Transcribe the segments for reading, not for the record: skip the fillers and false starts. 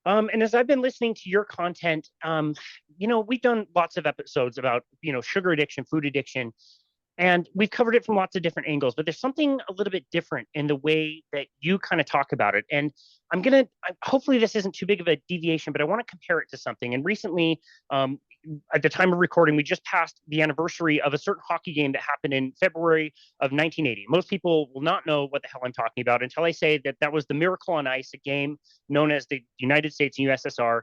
And as I've been listening to your content, we've done lots of episodes about, sugar addiction, food addiction, and we've covered it from lots of different angles, but there's something a little bit different in the way that you kind of talk about it. And hopefully this isn't too big of a deviation, but I want to compare it to something. And recently, um, at the time of recording, we just passed the anniversary of a certain hockey game that happened in February of 1980. Most people will not know what the hell I'm talking about until I say that that was the Miracle on Ice, a game known as the United States and USSR.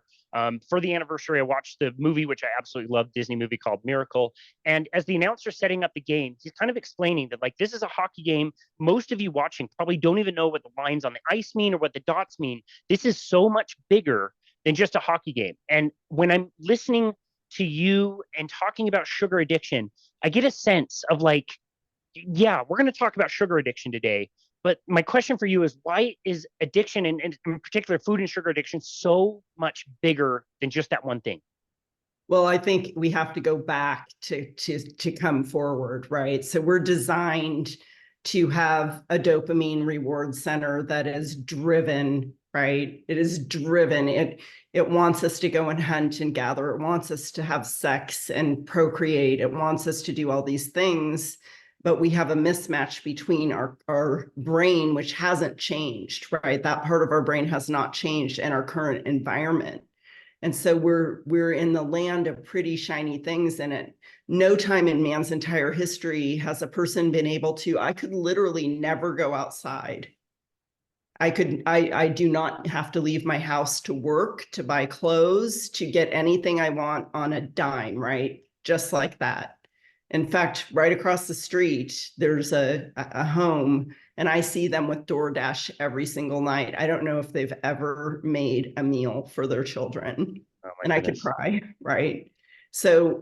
For the anniversary, I watched the movie, which I absolutely love, Disney movie called Miracle. And as the announcer setting up the game, he's kind of explaining that, like, this is a hockey game. Most of you watching probably don't even know what the lines on the ice mean or what the dots mean. This is so much bigger than just a hockey game. And when I'm listening to you and talking about sugar addiction, I get a sense of, like, yeah, we're going to talk about sugar addiction today. But my question for you is, why is addiction, and in particular food and sugar addiction, so much bigger than just that one thing? Well, I think we have to go back to come forward, right? So we're designed to have a dopamine reward center that is driven, right? It is driven. It wants us to go and hunt and gather. It wants us to have sex and procreate. It wants us to do all these things. But we have a mismatch between our brain, which hasn't changed, right? That part of our brain has not changed, and our current environment. And so we're in the land of pretty shiny things in it. No time in man's entire history has a person been able to, I could literally never go outside. I do not have to leave my house to work, to buy clothes, to get anything I want on a dime, right? Just like that. In fact, right across the street, there's a home, and I see them with DoorDash every single night. I don't know if they've ever made a meal for their children. Oh And my I could goodness. cry, right? So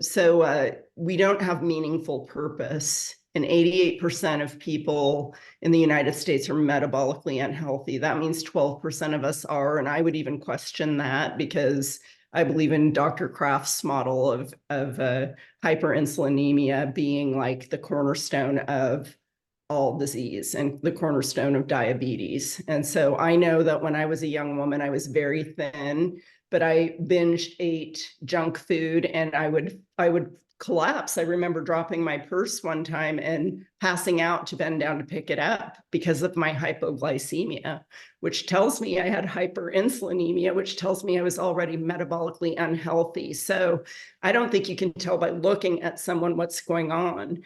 we don't have meaningful purpose. And 88% of people in the United States are metabolically unhealthy. That means 12% of us are, and I would even question that, because I believe in Dr. Kraft's model of hyperinsulinemia being like the cornerstone of all disease and the cornerstone of diabetes. And so I know that when I was a young woman, I was very thin, but I binge ate junk food, and I would collapse. I remember dropping my purse one time and passing out to bend down to pick it up because of my hypoglycemia, which tells me I had hyperinsulinemia, which tells me I was already metabolically unhealthy. So I don't think you can tell by looking at someone what's going on.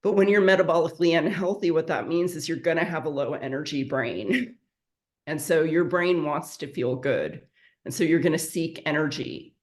But when you're metabolically unhealthy, what that means is you're going to have a low energy brain. And so your brain wants to feel good. And so you're going to seek energy.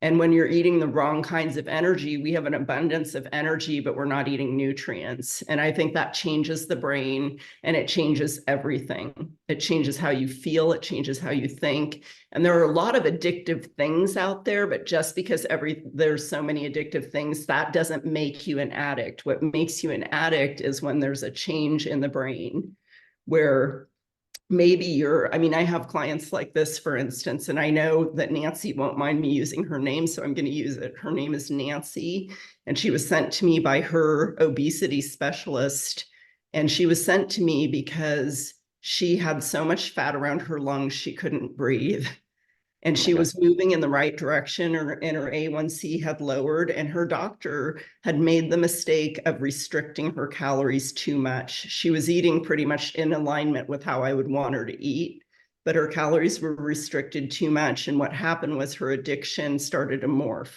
And when you're eating the wrong kinds of energy, we have an abundance of energy, but we're not eating nutrients. And I think that changes the brain, and it changes everything. It changes how you feel. It changes how you think. And there are a lot of addictive things out there, but just because there's so many addictive things, that doesn't make you an addict. What makes you an addict is when there's a change in the brain where maybe I have clients like this, for instance, and I know that Nancy won't mind me using her name, so I'm going to use it. Her name is Nancy, and she was sent to me by her obesity specialist. And she was sent to me because she had so much fat around her lungs, she couldn't breathe. And she was moving in the right direction, and her A1C had lowered, and her doctor had made the mistake of restricting her calories too much. She was eating pretty much in alignment with how I would want her to eat, but her calories were restricted too much. And what happened was her addiction started to morph.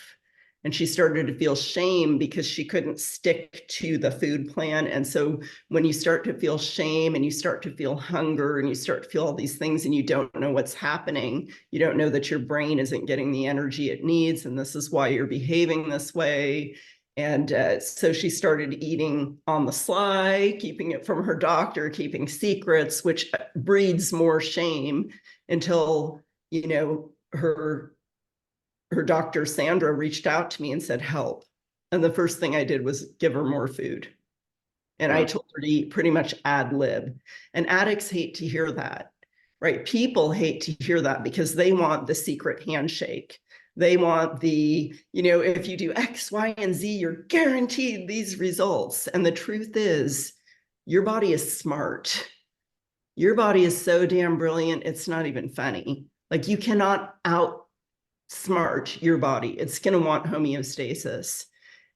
And she started to feel shame because she couldn't stick to the food plan. And so when you start to feel shame, and you start to feel hunger, and you start to feel all these things, and you don't know what's happening, you don't know that your brain isn't getting the energy it needs, and this is why you're behaving this way. And so she started eating on the sly, keeping it from her doctor, keeping secrets, which breeds more shame, until, her doctor, Sandra, reached out to me and said, help. And the first thing I did was give her more food. And I told her to eat pretty much ad lib. And addicts hate to hear that, right? People hate to hear that because they want the secret handshake. They want if you do X, Y, and Z, you're guaranteed these results. And the truth is, your body is smart. Your body is so damn brilliant, it's not even funny. Like you cannot outsmart your body. It's going to want homeostasis.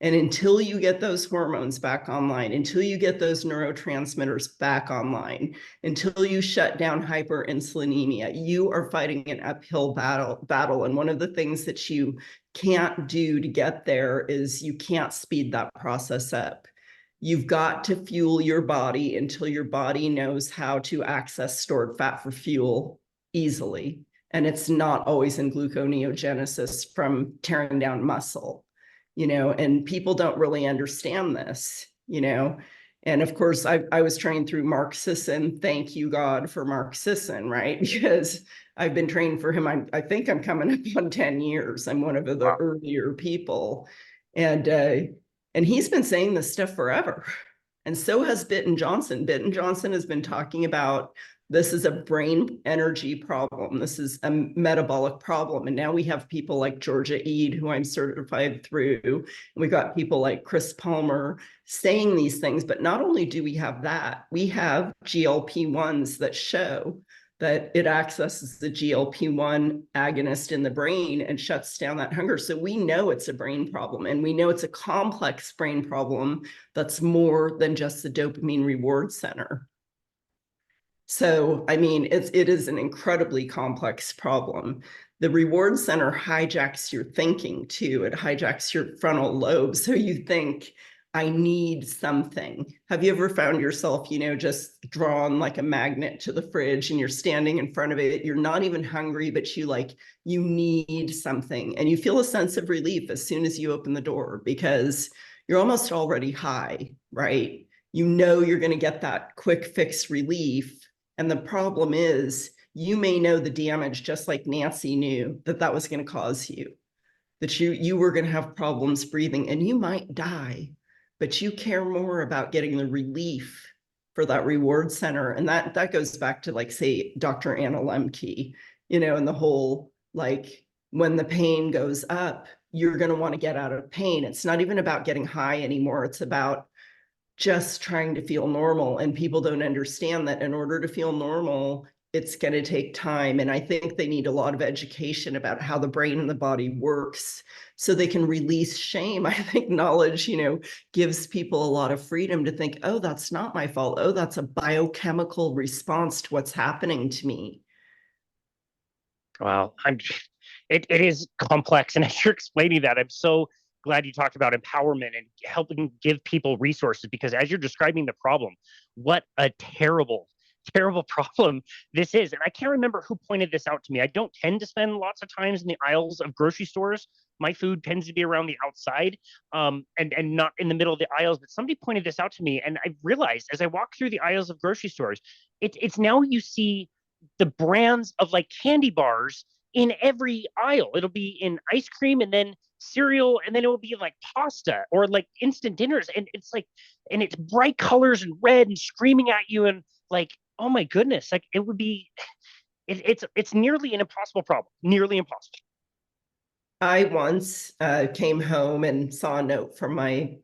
And until you get those hormones back online, until you get those neurotransmitters back online, until you shut down hyperinsulinemia, you are fighting an uphill battle. And one of the things that you can't do to get there is you can't speed that process up. You've got to fuel your body until your body knows how to access stored fat for fuel easily. And it's not always in gluconeogenesis from tearing down muscle, and people don't really understand this, And of course, I was trained through Mark Sisson. Thank you, God, for Mark Sisson, right? Because I've been trained for him. I think I'm coming up on 10 years. I'm one of the Wow. earlier people. And he's been saying this stuff forever. And so has Bitten Johnson. Bitten Johnson has been talking about this is a brain energy problem. This is a metabolic problem. And now we have people like Georgia Ede, who I'm certified through. And we got people like Chris Palmer saying these things. But not only do we have that, we have GLP-1s that show that it accesses the GLP-1 agonist in the brain and shuts down that hunger. So we know it's a brain problem, and we know it's a complex brain problem that's more than just the dopamine reward center. So, I mean, it is an incredibly complex problem. The reward center hijacks your thinking too. It hijacks your frontal lobe. So you think, I need something. Have you ever found yourself, just drawn like a magnet to the fridge and you're standing in front of it? You're not even hungry, but you need something. And you feel a sense of relief as soon as you open the door because you're almost already high, right? You're going to get that quick fix relief. And the problem is you may know the damage just like Nancy knew that was going to cause you, that you were going to have problems breathing and you might die, but you care more about getting the relief for that reward center. And that goes back to say, Dr. Anna Lemke, and the whole, when the pain goes up, you're going to want to get out of pain. It's not even about getting high anymore. It's about just trying to feel normal. And people don't understand that in order to feel normal, it's going to take time. And I think they need a lot of education about how the brain and the body works so they can release shame. I think knowledge, gives people a lot of freedom to think, oh, that's not my fault. Oh, that's a biochemical response to what's happening to me. Wow. It is complex. And as you're explaining that, I'm so glad you talked about empowerment and helping give people resources, because as you're describing the problem, what a terrible problem this is. And I can't remember who pointed this out to me. I don't tend to spend lots of times in the aisles of grocery stores. My food tends to be around the outside, and not in the middle of the aisles. But somebody pointed this out to me, and I realized as I walk through the aisles of grocery stores, it's now you see the brands of candy bars in every aisle. It'll be in ice cream and then cereal, and then it will be pasta or instant dinners. And and it's bright colors and red and screaming at you. And oh my goodness, it would be, it's nearly an impossible problem, nearly impossible. I once came home and saw a note from my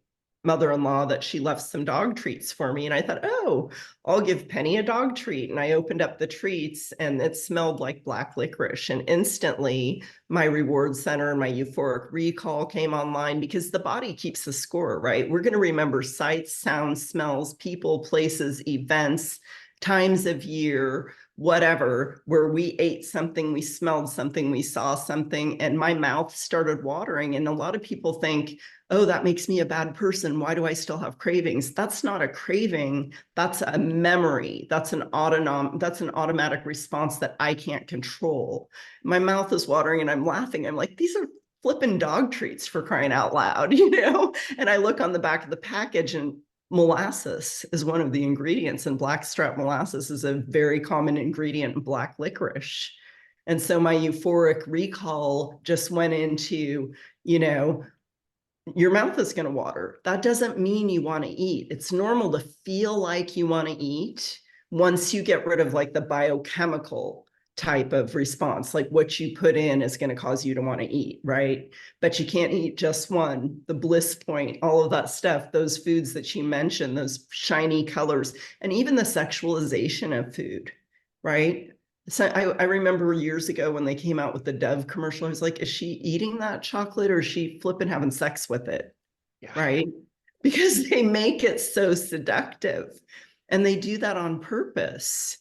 mother-in-law that she left some dog treats for me. And I thought, oh, I'll give Penny a dog treat. And I opened up the treats and it smelled like black licorice. And instantly my reward center and my euphoric recall came online because the body keeps the score, right? We're going to remember sights, sounds, smells, people, places, events, times of year, whatever, where we ate something, we smelled something, we saw something, and my mouth started watering. And a lot of people think, oh, that makes me a bad person. Why do I still have cravings? That's not a craving. That's a memory. That's an automatic response that I can't control. My mouth is watering and I'm laughing. I'm like, these are flipping dog treats, for crying out loud, And I look on the back of the package and molasses is one of the ingredients, and blackstrap molasses is a very common ingredient in black licorice. And so my euphoric recall just went into, your mouth is going to water. That doesn't mean you want to eat. It's normal to feel like you want to eat once you get rid of the biochemical type of response, what you put in is going to cause you to want to eat, right? But you can't eat just one, the bliss point, all of that stuff, those foods that you mentioned, those shiny colors, and even the sexualization of food, right? So I remember years ago when they came out with the Dove commercial, I was like, is she eating that chocolate or is she flipping having sex with it? Yeah. Right? Because they make it so seductive and they do that on purpose.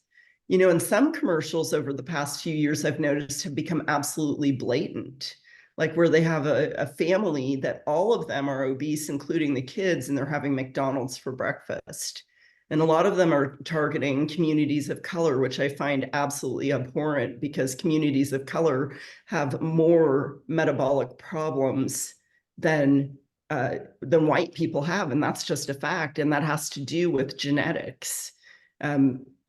You know, and some commercials over the past few years I've noticed have become absolutely blatant, like where they have a family that all of them are obese, including the kids, and they're having McDonald's for breakfast. And a lot of them are targeting communities of color, which I find absolutely abhorrent because communities of color have more metabolic problems than white people have, and that's just a fact. And that has to do with genetics.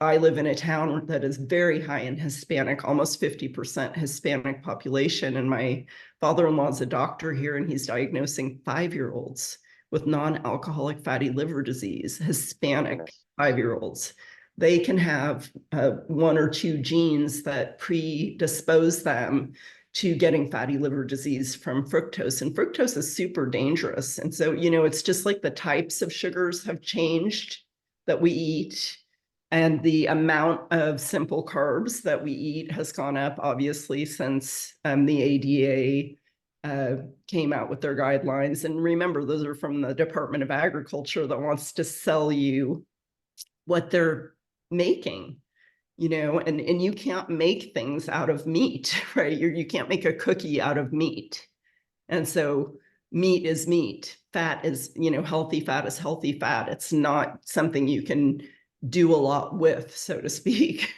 I live in a town that is very high in Hispanic, almost 50% Hispanic population. And my father-in-law is a doctor here, and he's diagnosing 5-year-olds with non-alcoholic fatty liver disease, Hispanic 5-year-olds. They can have 1 or 2 genes that predispose them to getting fatty liver disease from fructose. And fructose is super dangerous. And so, you know, it's just like the types of sugars have changed that we eat. And the amount of simple carbs that we eat has gone up, obviously, since the ADA came out with their guidelines. And remember, those are from the Department of Agriculture that wants to sell you what they're making, you know, and you can't make things out of meat, right? You can't make a cookie out of meat. And so meat is meat. Fat is, you know, healthy fat is healthy fat. It's not something you can do a lot with, so to speak.